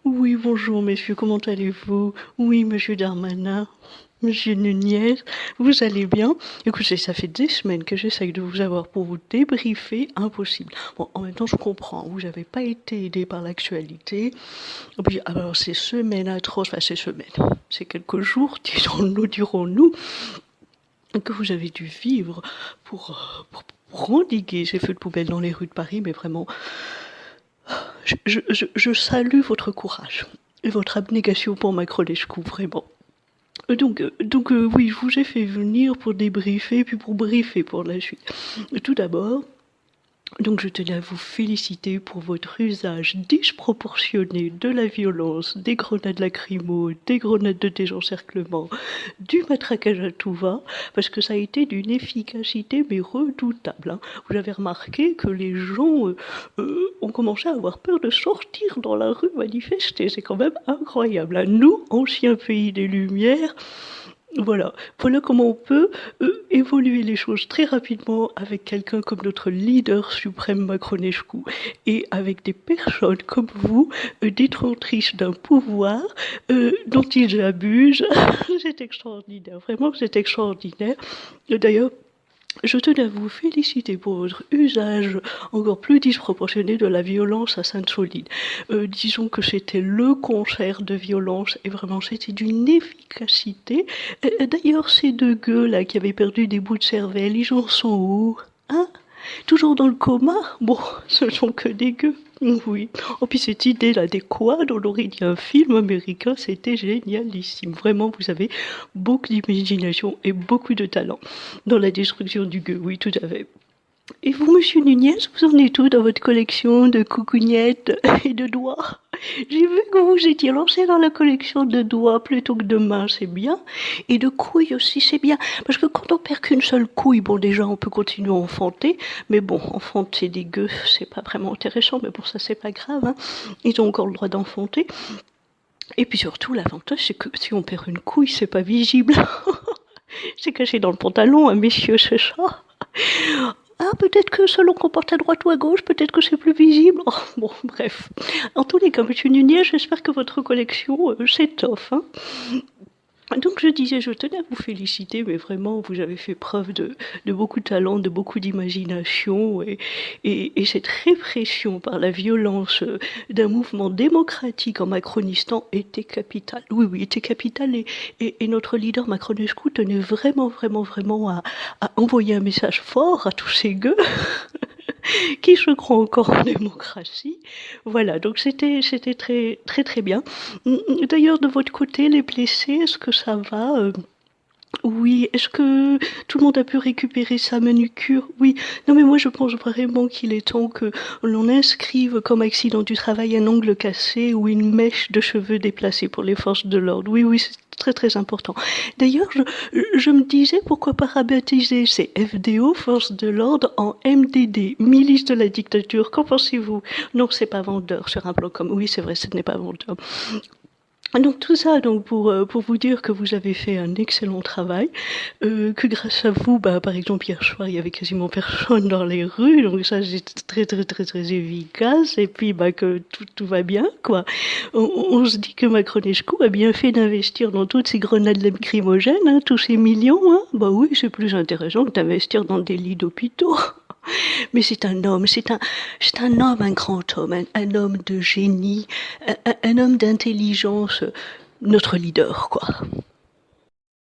Oui, bonjour messieurs, comment allez-vous? Oui, monsieur Darmanin, monsieur Nunez, vous allez bien? Écoutez, ça fait des semaines que j'essaye de vous avoir pour vous débriefer, impossible. Bon, en même temps, je comprends, vous n'avez pas été aidé par l'actualité. Et puis, alors, ces semaines atroces, enfin, ces semaines, ces quelques jours, dirons-nous, que vous avez dû vivre pour endiguer ces feux de poubelle dans les rues de Paris, mais vraiment, je salue votre courage et votre abnégation pour Macronescu, vraiment. Oui, je vous ai fait venir pour débriefer, puis pour briefer pour la suite. Tout d'abord, donc je tenais à vous féliciter pour votre usage disproportionné de la violence, des grenades lacrymo, des grenades de désencerclement, du matraquage à tout va, parce que ça a été d'une efficacité mais redoutable. Hein. Vous avez remarqué que les gens ont commencé à avoir peur de sortir dans la rue manifester. C'est quand même incroyable. Hein. Nous, anciens pays des Lumières, voilà comment on peut évoluer les choses très rapidement avec quelqu'un comme notre leader suprême Macronescu et avec des personnes comme vous, détentrices d'un pouvoir dont ils abusent. C'est extraordinaire, vraiment c'est extraordinaire. D'ailleurs, je tenais à vous féliciter pour votre usage encore plus disproportionné de la violence à Sainte-Soline. Disons que c'était le concert de violence et vraiment c'était d'une efficacité. D'ailleurs, ces deux gueux là qui avaient perdu des bouts de cervelle, ils en sont où? Hein? Toujours dans le coma? Bon, ce sont que des gueux. Oui. Oh, puis cette idée-là des quads, on aurait dit un film américain, c'était génialissime. Vraiment, vous avez beaucoup d'imagination et beaucoup de talent dans la destruction du gueux, oui, tout à fait. Et vous, monsieur Nunez, vous en êtes où dans votre collection de coucougnettes et de doigts? J'ai vu que vous étiez lancé dans la collection de doigts plutôt que de mains, c'est bien. Et de couilles aussi, c'est bien. Parce que quand on perd qu'une seule couille, bon, déjà, on peut continuer à enfanter. Mais bon, enfanter des gueux, c'est pas vraiment intéressant. Mais pour ça, c'est pas grave, hein. Ils ont encore le droit d'enfanter. Et puis surtout, l'avantage, c'est que si on perd une couille, c'est pas visible. C'est caché dans le pantalon, hein, messieurs, c'est ça. Ah, peut-être que selon qu'on porte à droite ou à gauche, peut-être que c'est plus visible. Oh, bon, bref. En tous les cas, monsieur Nunez, j'espère que votre collection s'étoffe. Hein. Donc je disais, je tenais à vous féliciter, mais vraiment, vous avez fait preuve de beaucoup de talent, de beaucoup d'imagination, et cette répression par la violence d'un mouvement démocratique en Macronistan était capitale. Oui, oui, était capitale, et notre leader Macronescu tenait vraiment à envoyer un message fort à tous ces gueux qui se croient encore en démocratie. Voilà, donc c'était très bien. D'ailleurs, de votre côté, les blessés, est-ce que ça va oui, est-ce que tout le monde a pu récupérer sa manucure? Oui. Non, mais moi, je pense vraiment qu'il est temps que l'on inscrive comme accident du travail un ongle cassé ou une mèche de cheveux déplacée pour les forces de l'ordre. Oui, oui, c'est très important. D'ailleurs, je me disais pourquoi pas rebaptiser ces FDO, forces de l'ordre, en MDD, milice de la dictature. Qu'en pensez-vous? Non, c'est pas vendeur sur un plan comme... Oui, c'est vrai, ce n'est pas vendeur. Donc tout ça donc pour vous dire que vous avez fait un excellent travail, que grâce à vous, bah, par exemple hier soir il y avait quasiment personne dans les rues, donc ça c'est très efficace, et puis bah que tout va bien quoi. On se dit que Macronescu a bien fait d'investir dans toutes ces grenades lacrymogènes, hein, tous ces millions, hein. Bah oui, c'est plus intéressant que d'investir dans des lits d'hôpitaux. Mais c'est un homme, c'est un homme, un grand homme, un homme de génie, un homme d'intelligence, notre leader, quoi.